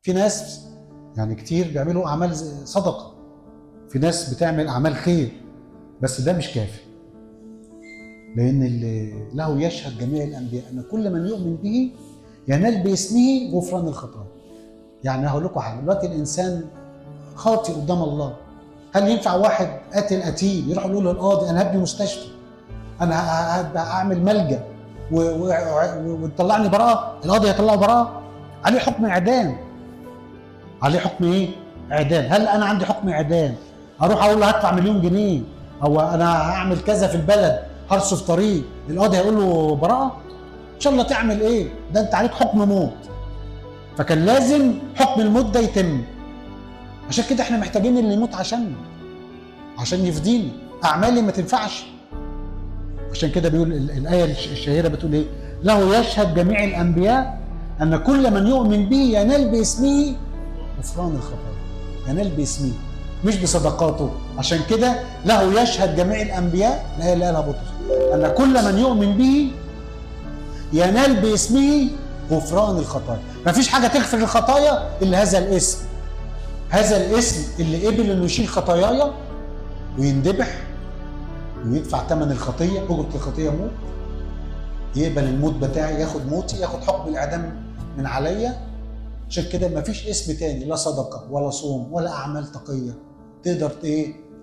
في ناس يعني كتير بيعملوا اعمال صدقه، في ناس بتعمل اعمال خير، بس ده مش كافي، لان اللي له يشهد جميع الانبياء ان كل من يؤمن به ينال باسمه غفران الخطايا. يعني هقول لكم حاجه، دلوقتي الانسان خاطئ قدام الله، هل ينفع واحد قاتل قتيل يروح يقول للقاضي انا هبني مستشفى، انا هعمل ملجا وتطلعني براءه؟ القاضي هيطلعه براءه؟ عليه حكم اعدام، عليه حكم ايه؟ اعدام. هل انا عندي حكم اعدام اروح اقول له هدفع مليون جنيه او انا هعمل كذا في البلد هرصف طريق، القاضي هيقول له براءه؟ ان شاء الله تعمل ايه؟ ده انت عليك حكم موت. فكان لازم حكم الموت ده يتم. عشان كده احنا محتاجين اللي يموت عشان يفدينا. اعمالي ما تنفعش. عشان كده بيقول الايه الشهيره بتقول ايه؟ له يشهد جميع الانبياء ان كل من يؤمن به ينال باسمه غفران الخطايا. ينال باسمه مش بصدقاته. عشان كده له يشهد جميع الانبياء، الايه اللي قالها بطرس، ان كل من يؤمن به ينال باسمه غفران الخطايا. مفيش حاجه تغفر الخطايا الا هذا الاسم. هذا الاسم اللي قبل انه يشيل خطاياي ويندبح ويدفع ثمن الخطيه، اجره الخطيه موت، يقبل الموت بتاعي، ياخد موتي، ياخد حكم الاعدام من عليا. عشان كده مفيش اسم تاني، لا صدقه ولا صوم ولا اعمال تقيه تقدر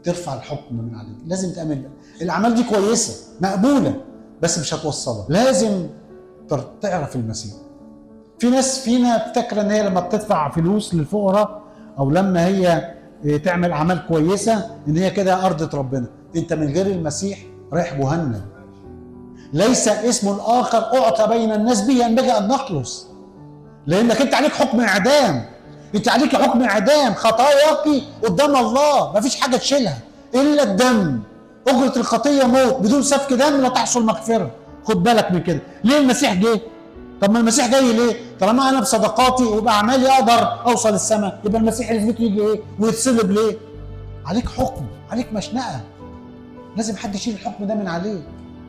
ترفع الحكم من عليك. لازم تامن الاعمال دي كويسه مقبوله بس مش هتوصلك. لازم تعرف المسيح. في ناس فينا فاكره ان هي لما بتدفع فلوس للفقراء او لما هي تعمل اعمال كويسه ان هي كده ارضت ربنا. انت من غير المسيح رايح جهنم. ليس اسم اخر اعطى بين الناس به ينبغي ان نخلص، لانك انت عليك حكم اعدام. انت عليك حكم اعدام، خطاياك قدام الله مفيش حاجه تشيلها الا الدم. اجره الخطيه موت، بدون سفك دم لا تحصل مغفره. خد بالك من كده. ليه المسيح جه؟ طب ما المسيح جاي ليه؟ طالما انا بصدقاتي وباعمالي اقدر اوصل السماء، يبقى المسيح اللي فيك يجي ايه؟ ويتصلب ليه؟ عليك حكم، عليك مشنقه. لازم حد يشيل الحكم ده من عليك.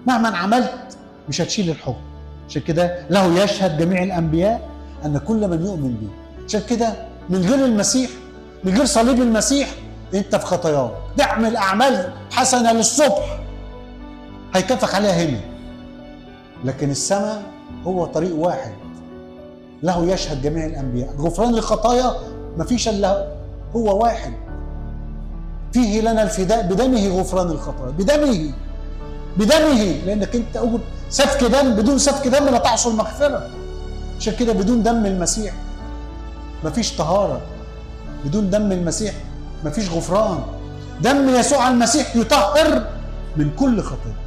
مهما عملت مش هتشيل الحكم. عشان كده له يشهد جميع الانبياء ان كل من يؤمن به. عشان كده من غير المسيح، من غير صليب المسيح، انت في خطاياك. تعمل اعمال حسنه للصبح هيكافئك عليها هنا، لكن السماء هو طريق واحد. له يشهد جميع الانبياء. غفران الخطايا مفيش الا هو واحد. فيه لنا الفداء بدمه غفران الخطايا. بدمه لانك انت سفك دم، بدون سفك دم لا تحصل مغفره. عشان كده بدون دم المسيح مفيش طهاره، بدون دم المسيح مفيش غفران. دم يسوع المسيح يطهر من كل خطيه.